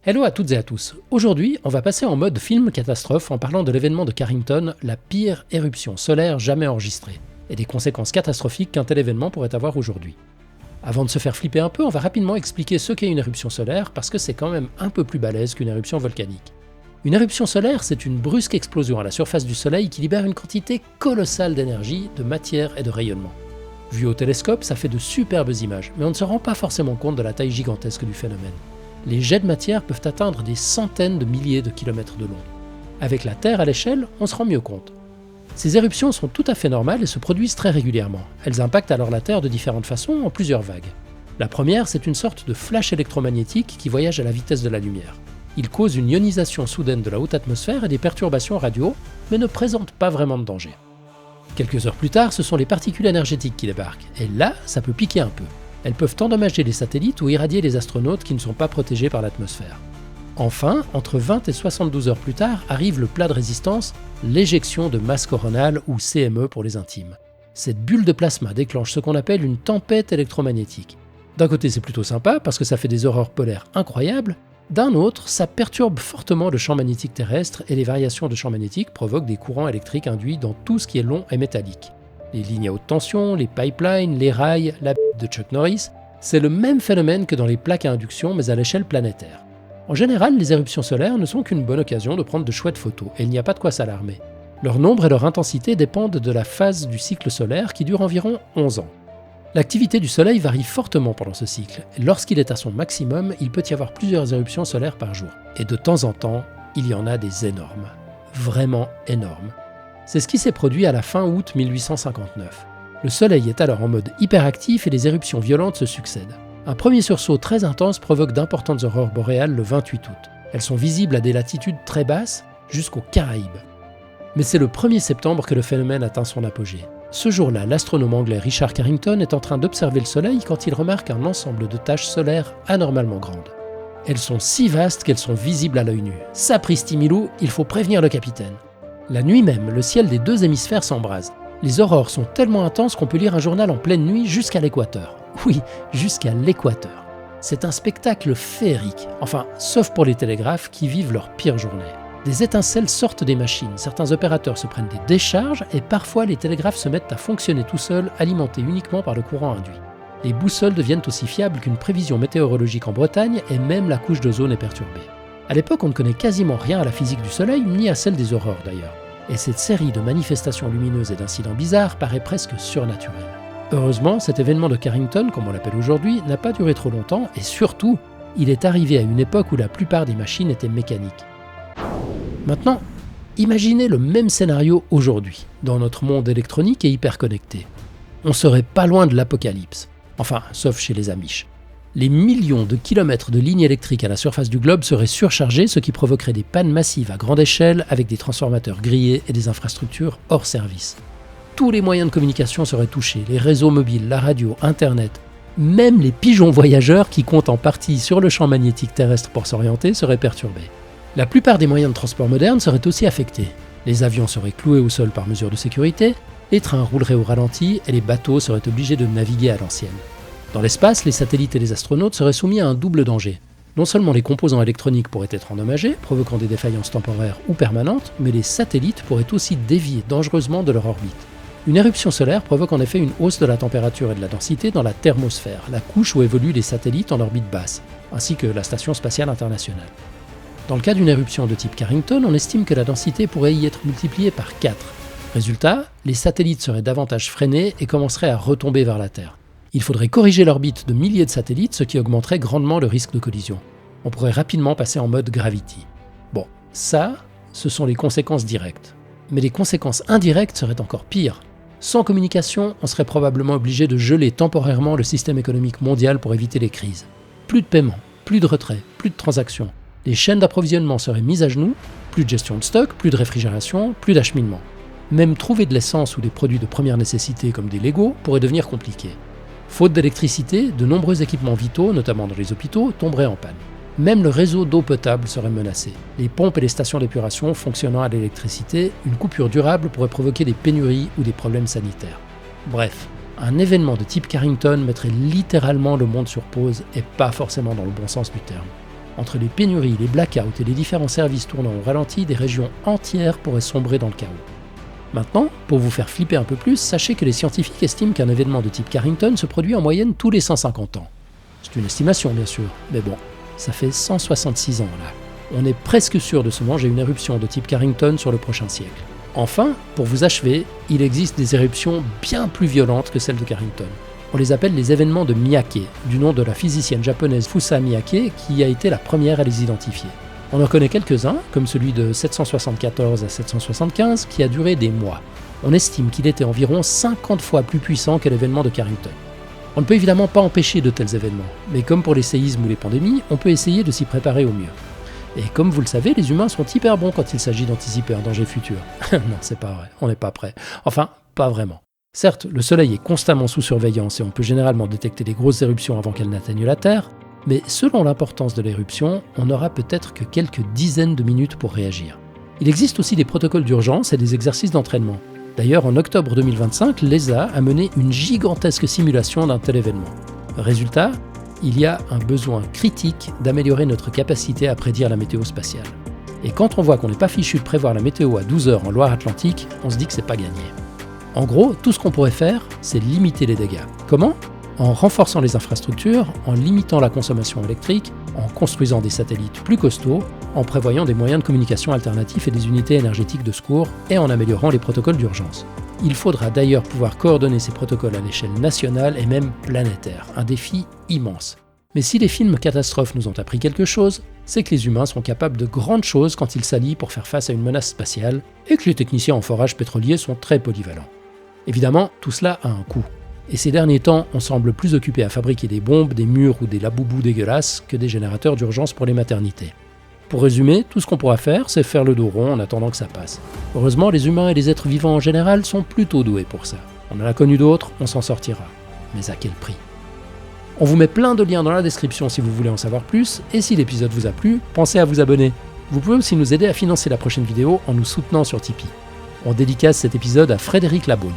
Hello à toutes et à tous. Aujourd'hui, on va passer en mode film catastrophe en parlant de l'événement de Carrington, la pire éruption solaire jamais enregistrée, et des conséquences catastrophiques qu'un tel événement pourrait avoir aujourd'hui. Avant de se faire flipper un peu, on va rapidement expliquer ce qu'est une éruption solaire parce que c'est quand même un peu plus balèze qu'une éruption volcanique. Une éruption solaire, c'est une brusque explosion à la surface du Soleil qui libère une quantité colossale d'énergie, de matière et de rayonnement. Vu au télescope, ça fait de superbes images, mais on ne se rend pas forcément compte de la taille gigantesque du phénomène. Les jets de matière peuvent atteindre des centaines de milliers de kilomètres de long. Avec la Terre à l'échelle, on se rend mieux compte. Ces éruptions sont tout à fait normales et se produisent très régulièrement. Elles impactent alors la Terre de différentes façons en plusieurs vagues. La première, c'est une sorte de flash électromagnétique qui voyage à la vitesse de la lumière. Il cause une ionisation soudaine de la haute atmosphère et des perturbations radio, mais ne présente pas vraiment de danger. Quelques heures plus tard, ce sont les particules énergétiques qui débarquent, et là, ça peut piquer un peu. Elles peuvent endommager les satellites ou irradier les astronautes qui ne sont pas protégés par l'atmosphère. Enfin, entre 20 et 72 heures plus tard, arrive le plat de résistance, l'éjection de masse coronale ou CME pour les intimes. Cette bulle de plasma déclenche ce qu'on appelle une tempête électromagnétique. D'un côté, c'est plutôt sympa parce que ça fait des aurores polaires incroyables. D'un autre, ça perturbe fortement le champ magnétique terrestre et les variations de champ magnétique provoquent des courants électriques induits dans tout ce qui est long et métallique. Les lignes à haute tension, les pipelines, les rails, la de Chuck Norris, c'est le même phénomène que dans les plaques à induction mais à l'échelle planétaire. En général, les éruptions solaires ne sont qu'une bonne occasion de prendre de chouettes photos et il n'y a pas de quoi s'alarmer. Leur nombre et leur intensité dépendent de la phase du cycle solaire qui dure environ 11 ans. L'activité du Soleil varie fortement pendant ce cycle. Lorsqu'il est à son maximum, il peut y avoir plusieurs éruptions solaires par jour. Et de temps en temps, il y en a des énormes. Vraiment énormes. C'est ce qui s'est produit à la fin août 1859. Le Soleil est alors en mode hyperactif et les éruptions violentes se succèdent. Un premier sursaut très intense provoque d'importantes aurores boréales le 28 août. Elles sont visibles à des latitudes très basses, jusqu'aux Caraïbes. Mais c'est le 1er septembre que le phénomène atteint son apogée. Ce jour-là, l'astronome anglais Richard Carrington est en train d'observer le Soleil quand il remarque un ensemble de taches solaires anormalement grandes. Elles sont si vastes qu'elles sont visibles à l'œil nu. Sapristi Milou, il faut prévenir le capitaine. La nuit même, le ciel des deux hémisphères s'embrase. Les aurores sont tellement intenses qu'on peut lire un journal en pleine nuit jusqu'à l'équateur. Oui, jusqu'à l'équateur. C'est un spectacle féerique, enfin, sauf pour les télégraphes qui vivent leur pire journée. Des étincelles sortent des machines, certains opérateurs se prennent des décharges et parfois les télégraphes se mettent à fonctionner tout seuls, alimentés uniquement par le courant induit. Les boussoles deviennent aussi fiables qu'une prévision météorologique en Bretagne et même la couche d'ozone est perturbée. À l'époque, on ne connaît quasiment rien à la physique du Soleil, ni à celle des aurores d'ailleurs. Et cette série de manifestations lumineuses et d'incidents bizarres paraît presque surnaturelle. Heureusement, cet événement de Carrington, comme on l'appelle aujourd'hui, n'a pas duré trop longtemps et surtout, il est arrivé à une époque où la plupart des machines étaient mécaniques. Maintenant, imaginez le même scénario aujourd'hui, dans notre monde électronique et hyper connecté. On serait pas loin de l'apocalypse. Enfin, sauf chez les Amish. Les millions de kilomètres de lignes électriques à la surface du globe seraient surchargés, ce qui provoquerait des pannes massives à grande échelle avec des transformateurs grillés et des infrastructures hors service. Tous les moyens de communication seraient touchés, les réseaux mobiles, la radio, Internet. Même les pigeons voyageurs qui comptent en partie sur le champ magnétique terrestre pour s'orienter seraient perturbés. La plupart des moyens de transport modernes seraient aussi affectés. Les avions seraient cloués au sol par mesure de sécurité, les trains rouleraient au ralenti et les bateaux seraient obligés de naviguer à l'ancienne. Dans l'espace, les satellites et les astronautes seraient soumis à un double danger. Non seulement les composants électroniques pourraient être endommagés, provoquant des défaillances temporaires ou permanentes, mais les satellites pourraient aussi dévier dangereusement de leur orbite. Une éruption solaire provoque en effet une hausse de la température et de la densité dans la thermosphère, la couche où évoluent les satellites en orbite basse, ainsi que la Station spatiale internationale. Dans le cas d'une éruption de type Carrington, on estime que la densité pourrait y être multipliée par 4. Résultat, les satellites seraient davantage freinés et commenceraient à retomber vers la Terre. Il faudrait corriger l'orbite de milliers de satellites, ce qui augmenterait grandement le risque de collision. On pourrait rapidement passer en mode gravity. Bon, ça, ce sont les conséquences directes. Mais les conséquences indirectes seraient encore pires. Sans communication, on serait probablement obligé de geler temporairement le système économique mondial pour éviter les crises. Plus de paiement, plus de retrait, plus de transactions. Les chaînes d'approvisionnement seraient mises à genoux, plus de gestion de stock, plus de réfrigération, plus d'acheminement. Même trouver de l'essence ou des produits de première nécessité comme des Legos pourrait devenir compliqué. Faute d'électricité, de nombreux équipements vitaux, notamment dans les hôpitaux, tomberaient en panne. Même le réseau d'eau potable serait menacé. Les pompes et les stations d'épuration fonctionnant à l'électricité, une coupure durable pourrait provoquer des pénuries ou des problèmes sanitaires. Bref, un événement de type Carrington mettrait littéralement le monde sur pause et pas forcément dans le bon sens du terme. Entre les pénuries, les blackouts et les différents services tournant au ralenti, des régions entières pourraient sombrer dans le chaos. Maintenant, pour vous faire flipper un peu plus, sachez que les scientifiques estiment qu'un événement de type Carrington se produit en moyenne tous les 150 ans. C'est une estimation bien sûr, mais bon, ça fait 166 ans là. On est presque sûr de se manger une éruption de type Carrington sur le prochain siècle. Enfin, pour vous achever, il existe des éruptions bien plus violentes que celles de Carrington. On les appelle les événements de Miyake, du nom de la physicienne japonaise Fusa Miyake qui a été la première à les identifier. On en connaît quelques-uns, comme celui de 774 à 775, qui a duré des mois. On estime qu'il était environ 50 fois plus puissant que l'événement de Carrington. On ne peut évidemment pas empêcher de tels événements, mais comme pour les séismes ou les pandémies, on peut essayer de s'y préparer au mieux. Et comme vous le savez, les humains sont hyper bons quand il s'agit d'anticiper un danger futur. Non, c'est pas vrai, on n'est pas prêt. Enfin, pas vraiment. Certes, le Soleil est constamment sous surveillance et on peut généralement détecter les grosses éruptions avant qu'elles n'atteignent la Terre, mais selon l'importance de l'éruption, on n'aura peut-être que quelques dizaines de minutes pour réagir. Il existe aussi des protocoles d'urgence et des exercices d'entraînement. D'ailleurs, en octobre 2025, l'ESA a mené une gigantesque simulation d'un tel événement. Résultat, il y a un besoin critique d'améliorer notre capacité à prédire la météo spatiale. Et quand on voit qu'on n'est pas fichu de prévoir la météo à 12 heures en Loire-Atlantique, on se dit que c'est pas gagné. En gros, tout ce qu'on pourrait faire, c'est limiter les dégâts. Comment ? En renforçant les infrastructures, en limitant la consommation électrique, en construisant des satellites plus costauds, en prévoyant des moyens de communication alternatifs et des unités énergétiques de secours, et en améliorant les protocoles d'urgence. Il faudra d'ailleurs pouvoir coordonner ces protocoles à l'échelle nationale et même planétaire, un défi immense. Mais si les films catastrophes nous ont appris quelque chose, c'est que les humains sont capables de grandes choses quand ils s'allient pour faire face à une menace spatiale, et que les techniciens en forage pétrolier sont très polyvalents. Évidemment, tout cela a un coût. Et ces derniers temps, on semble plus occupé à fabriquer des bombes, des murs ou des laboubous dégueulasses que des générateurs d'urgence pour les maternités. Pour résumer, tout ce qu'on pourra faire, c'est faire le dos rond en attendant que ça passe. Heureusement, les humains et les êtres vivants en général sont plutôt doués pour ça. On en a connu d'autres, on s'en sortira. Mais à quel prix ? On vous met plein de liens dans la description si vous voulez en savoir plus, et si l'épisode vous a plu, pensez à vous abonner. Vous pouvez aussi nous aider à financer la prochaine vidéo en nous soutenant sur Tipeee. On dédicace cet épisode à Frédéric Labaune.